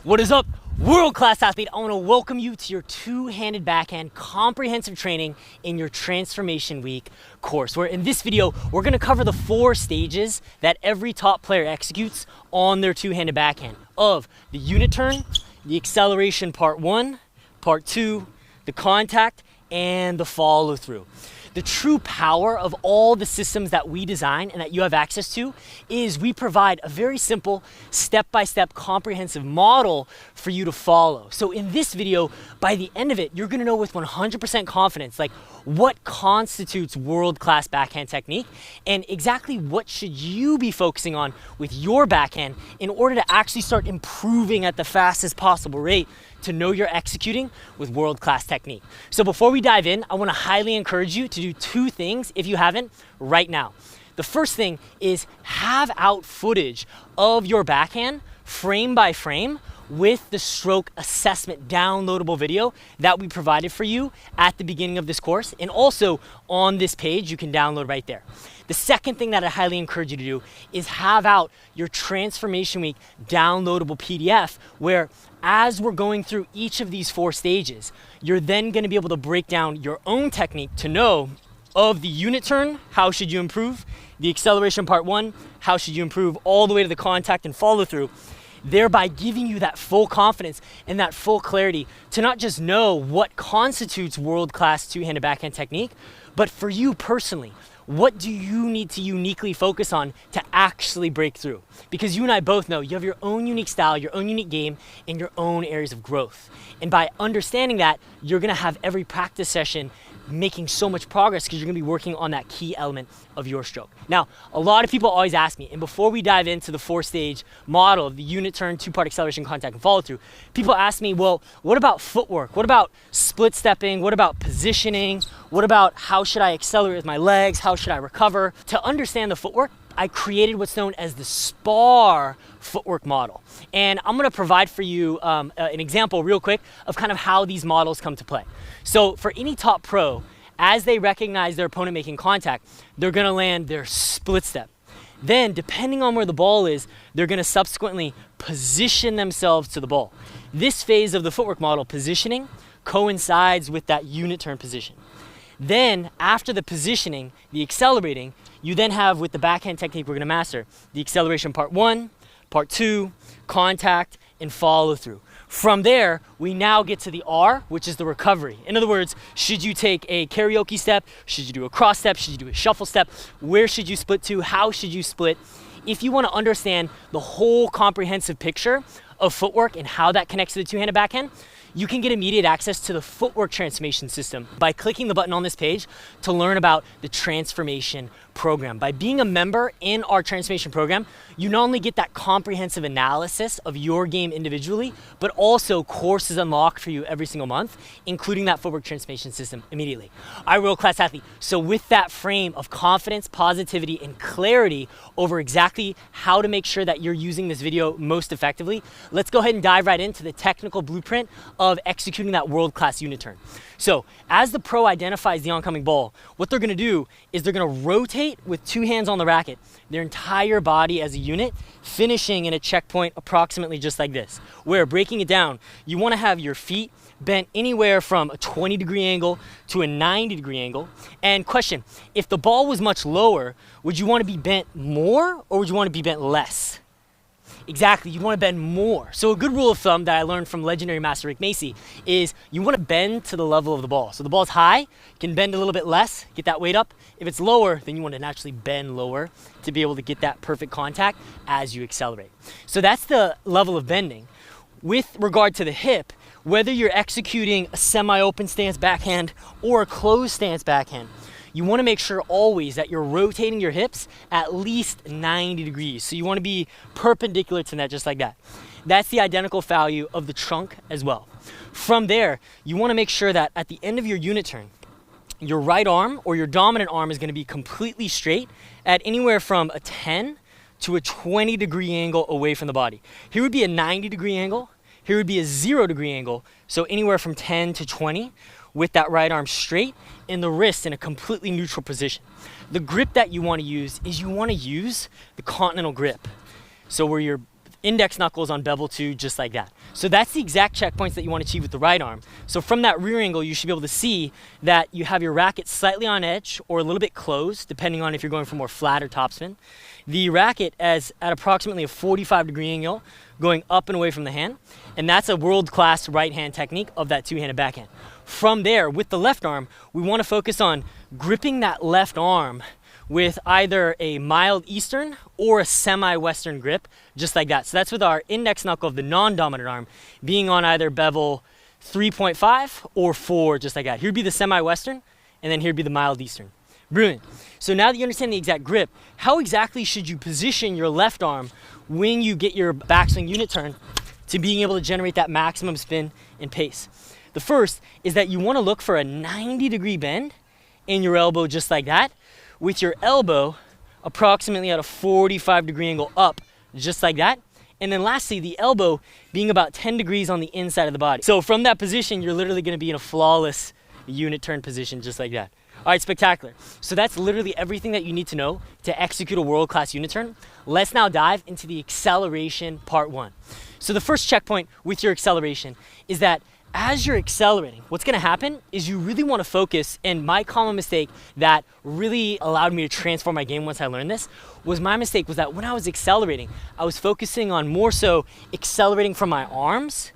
What is up, world-class athlete? I want to welcome you to your two-handed backhand comprehensive training in your Transformation Week course, where in this video, we're going to cover the 4 stages that every top player executes on their two-handed backhand of the unit turn, the acceleration part 1, part 2, the contact, and the follow-through. The true power of all the systems that we design and that you have access to is we provide a very simple step-by-step comprehensive model for you to follow. So in this video, by the end of it, you're gonna know with 100% confidence, like what constitutes world-class backhand technique and exactly what should you be focusing on with your backhand in order to actually start improving at the fastest possible rate to know you're executing with world-class technique. So before we dive in, I wanna highly encourage you to do 2 things, if you haven't, right now. The first thing is have out footage of your backhand frame by frame with the stroke assessment downloadable video that we provided for you at the beginning of this course, and also on this page you can download right there. The second thing that I highly encourage you to do is have out your Transformation Week downloadable PDF, where as we're going through each of these 4 stages, you're then gonna be able to break down your own technique to know of the unit turn, how should you improve, the acceleration part 1, how should you improve, all the way to the contact and follow through, thereby giving you that full confidence and that full clarity to not just know what constitutes world-class two-handed backhand technique, but for you personally, what do you need to uniquely focus on to actually break through? Because you and I both know you have your own unique style, your own unique game, and your own areas of growth. And by understanding that, you're gonna have every practice session making so much progress because you're gonna be working on that key element of your stroke. Now, a lot of people always ask me, and before we dive into the 4-stage model of the unit turn, 2-part acceleration, contact, and follow through, people ask me, well, what about footwork? What about split stepping? What about positioning? What about how should I accelerate with my legs? How should I recover? To understand the footwork, I created what's known as the SPAR footwork model. And I'm gonna provide for you an example real quick of kind of how these models come to play. So for any top pro, as they recognize their opponent making contact, they're gonna land their split step. Then, depending on where the ball is, they're gonna subsequently position themselves to the ball. This phase of the footwork model, positioning, coincides with that unit turn position. Then, after the positioning, the accelerating, you then have, with the backhand technique we're gonna master, the acceleration part 1, part 2, contact, and follow through. From there, we now get to the R, which is the recovery. In other words, should you take a karaoke step? Should you do a cross step? Should you do a shuffle step? Where should you split to? How should you split? If you wanna understand the whole comprehensive picture of footwork and how that connects to the two-handed backhand, you can get immediate access to the footwork transformation system by clicking the button on this page to learn about the transformation program. By being a member in our transformation program, you not only get that comprehensive analysis of your game individually, but also courses unlocked for you every single month, including that footwork transformation system immediately. All right, world-class athlete. So with that frame of confidence, positivity, and clarity over exactly how to make sure that you're using this video most effectively, let's go ahead and dive right into the technical blueprint of executing that world-class unit turn. So as the pro identifies the oncoming ball, what they're gonna do is they're gonna rotate with 2 hands on the racket, their entire body as a unit, finishing in a checkpoint approximately just like this. Where, breaking it down, you wanna have your feet bent anywhere from a 20-degree angle to a 90-degree angle. And question, if the ball was much lower, would you wanna be bent more or would you wanna be bent less? Exactly, you wanna bend more. So a good rule of thumb that I learned from legendary master Rick Macy is you wanna bend to the level of the ball. So the ball's high, you can bend a little bit less, get that weight up. If it's lower, then you wanna naturally bend lower to be able to get that perfect contact as you accelerate. So that's the level of bending. With regard to the hip, whether you're executing a semi-open stance backhand or a closed stance backhand, you wanna make sure always that you're rotating your hips at least 90 degrees. So you wanna be perpendicular to that, just like that. That's the identical value of the trunk as well. From there, you wanna make sure that at the end of your unit turn, your right arm or your dominant arm is gonna be completely straight at anywhere from a 10 to a 20-degree angle away from the body. Here would be a 90-degree angle. Here would be a 0-degree angle. So anywhere from 10 to 20. With that right arm straight and the wrist in a completely neutral position. The grip that you want to use is you want to use the continental grip. So where your index knuckles on bevel 2, just like that. So that's the exact checkpoints that you want to achieve with the right arm. So from that rear angle, you should be able to see that you have your racket slightly on edge or a little bit closed, depending on if you're going for more flat or topspin. The racket is at approximately a 45-degree angle, going up and away from the hand. And that's a world-class right-hand technique of that two-handed backhand. From there, with the left arm, we want to focus on gripping that left arm with either a mild Eastern or a semi-Western grip, just like that. So that's with our index knuckle of the non-dominant arm being on either bevel 3.5 or 4, just like that. Here'd be the semi-Western, and then here'd be the mild Eastern. Brilliant. So now that you understand the exact grip, how exactly should you position your left arm when you get your backswing unit turn to being able to generate that maximum spin and pace? The first is that you want to look for a 90-degree bend in your elbow, just like that, with your elbow approximately at a 45-degree angle up, just like that. And then lastly, the elbow being about 10 degrees on the inside of the body. So from that position, you're literally going to be in a flawless unit turn position, just like that. All right, spectacular. So that's literally everything that you need to know to execute a world-class unit turn. Let's now dive into the acceleration part 1. So the first checkpoint with your acceleration is that as you're accelerating, what's going to happen is you really want to focus, and my common mistake that really allowed me to transform my game once I learned this was that when I was accelerating, I was focusing on more so accelerating from my arms,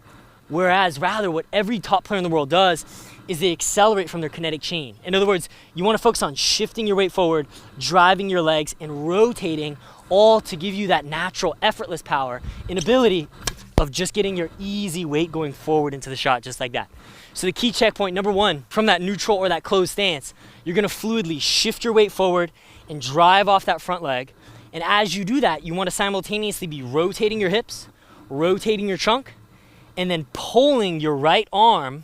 whereas rather what every top player in the world does is they accelerate from their kinetic chain. In other words, you want to focus on shifting your weight forward, driving your legs, and rotating, all to give you that natural, effortless power and ability of just getting your easy weight going forward into the shot, just like that. So the key checkpoint number 1, from that neutral or that closed stance, you're going to fluidly shift your weight forward and drive off that front leg. And as you do that, you want to simultaneously be rotating your hips, rotating your trunk, and then pulling your right arm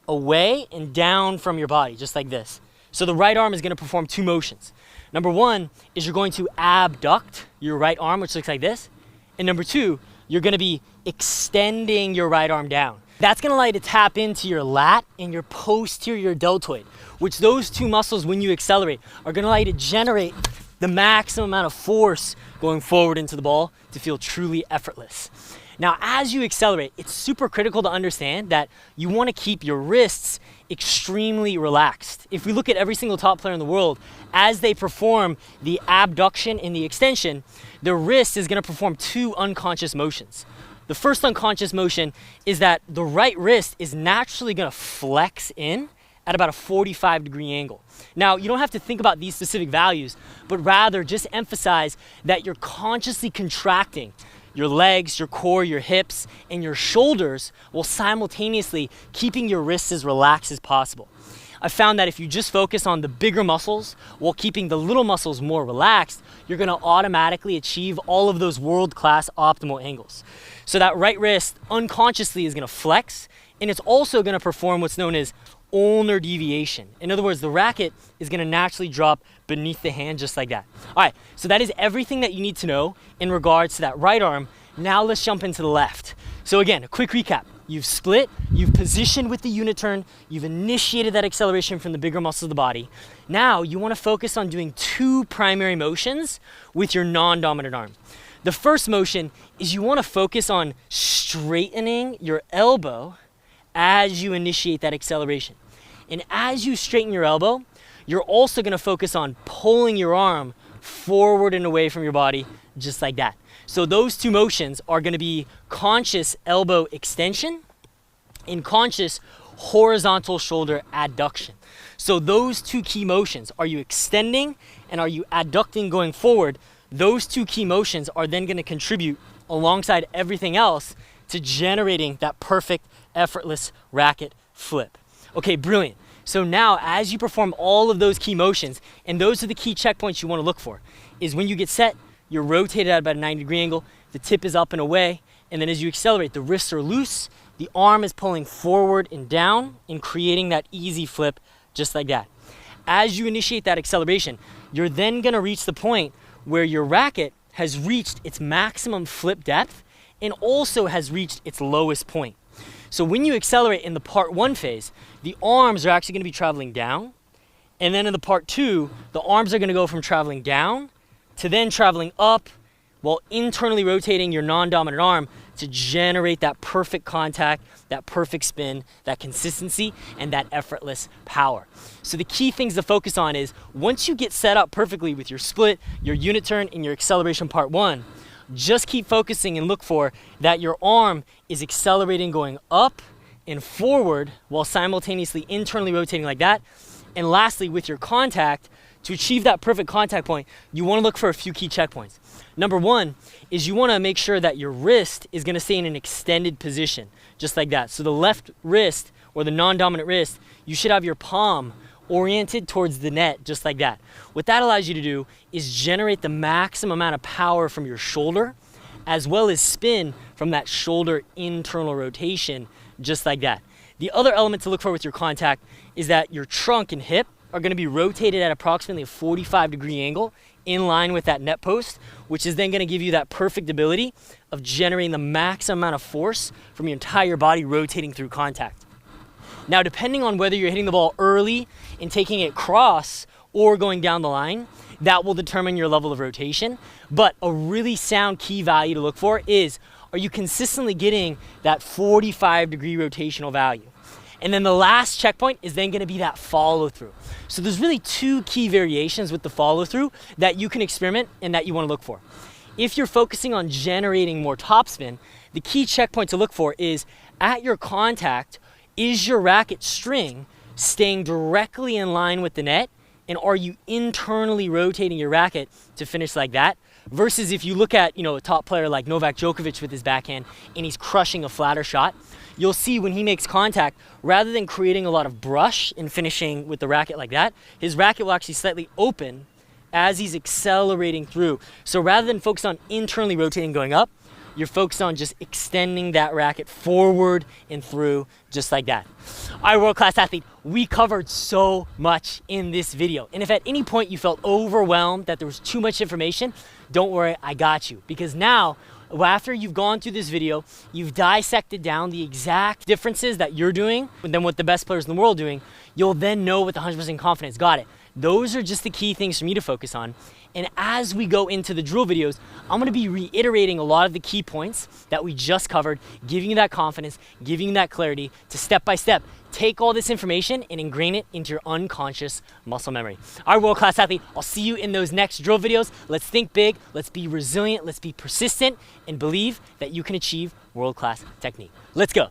away and down from your body, just like this. So the right arm is going to perform 2 motions. Number 1 is you're going to abduct your right arm, which looks like this. And number 2, you're going to be extending your right arm down. That's going to allow you to tap into your lat and your posterior deltoid, which those 2 muscles, when you accelerate, are going to allow you to generate the maximum amount of force going forward into the ball to feel truly effortless. Now, as you accelerate, it's super critical to understand that you want to keep your wrists extremely relaxed. If we look at every single top player in the world, as they perform the abduction and the extension, their wrist is going to perform 2 unconscious motions. The first unconscious motion is that the right wrist is naturally going to flex in at about a 45-degree angle. Now, you don't have to think about these specific values, but rather just emphasize that you're consciously contracting your legs, your core, your hips, and your shoulders, while simultaneously keeping your wrists as relaxed as possible. I found that if you just focus on the bigger muscles while keeping the little muscles more relaxed, you're going to automatically achieve all of those world-class optimal angles. So that right wrist unconsciously is going to flex, and it's also going to perform what's known as ulnar deviation. In other words, the racket is going to naturally drop beneath the hand, just like that. All right, so that is everything that you need to know in regards to that right arm. Now let's jump into the left. So again, a quick recap. You've split, you've positioned with the unit turn, you've initiated that acceleration from the bigger muscles of the body. Now you want to focus on doing 2 primary motions with your non-dominant arm. The first motion is you want to focus on straightening your elbow as you initiate that acceleration. And as you straighten your elbow, you're also going to focus on pulling your arm forward and away from your body, just like that. So those 2 motions are going to be conscious elbow extension and conscious horizontal shoulder adduction. So those 2 key motions, are you extending and are you adducting going forward? Those 2 key motions are then going to contribute alongside everything else to generating that perfect effortless racket flip. Okay, brilliant. So now as you perform all of those key motions, and those are the key checkpoints you want to look for, is when you get set, you're rotated at about a 90-degree angle, the tip is up and away, and then as you accelerate, the wrists are loose, the arm is pulling forward and down and creating that easy flip, just like that. As you initiate that acceleration, you're then going to reach the point where your racket has reached its maximum flip depth and also has reached its lowest point. So when you accelerate in the part 1 phase, the arms are actually going to be traveling down, and then in the part 2, the arms are going to go from traveling down to then traveling up, while internally rotating your non-dominant arm to generate that perfect contact, that perfect spin, that consistency, and that effortless power. So the key things to focus on is once you get set up perfectly with your split, your unit turn, and your acceleration part one, just keep focusing and look for that your arm is accelerating going up and forward while simultaneously internally rotating like that. And lastly, with your contact, to achieve that perfect contact point, you want to look for a few key checkpoints. Number one is you want to make sure that your wrist is going to stay in an extended position, just like that. So the left wrist or the non-dominant wrist, you should have your palm oriented towards the net, just like that. What that allows you to do is generate the maximum amount of power from your shoulder, as well as spin from that shoulder internal rotation, just like that. The other element to look for with your contact is that your trunk and hip are going to be rotated at approximately a 45-degree angle in line with that net post, which is then going to give you that perfect ability of generating the maximum amount of force from your entire body rotating through contact. Now, depending on whether you're hitting the ball early and taking it cross or going down the line, that will determine your level of rotation. But a really sound key value to look for is, are you consistently getting that 45-degree rotational value? And then the last checkpoint is then going to be that follow through. So there's really two key variations with the follow through that you can experiment and that you want to look for. If you're focusing on generating more topspin, the key checkpoint to look for is at your contact, is your racket string staying directly in line with the net? And are you internally rotating your racket to finish like that? Versus if you look at, a top player like Novak Djokovic with his backhand and he's crushing a flatter shot, you'll see when he makes contact, rather than creating a lot of brush and finishing with the racket like that, his racket will actually slightly open as he's accelerating through. So rather than focus on internally rotating going up, you're focused on just extending that racket forward and through, just like that. All right, world-class athlete, we covered so much in this video. And if at any point you felt overwhelmed that there was too much information, don't worry, I got you. Because now, after you've gone through this video, you've dissected down the exact differences that you're doing than what the best players in the world are doing, you'll then know with 100% confidence, got it. Those are just the key things for me to focus on. And as we go into the drill videos, I'm going to be reiterating a lot of the key points that we just covered, giving you that confidence, giving you that clarity to step by step take all this information and ingrain it into your unconscious muscle memory. All right, world-class athlete, I'll see you in those next drill videos. Let's think big, let's be resilient, let's be persistent, and believe that you can achieve world-class technique. Let's go.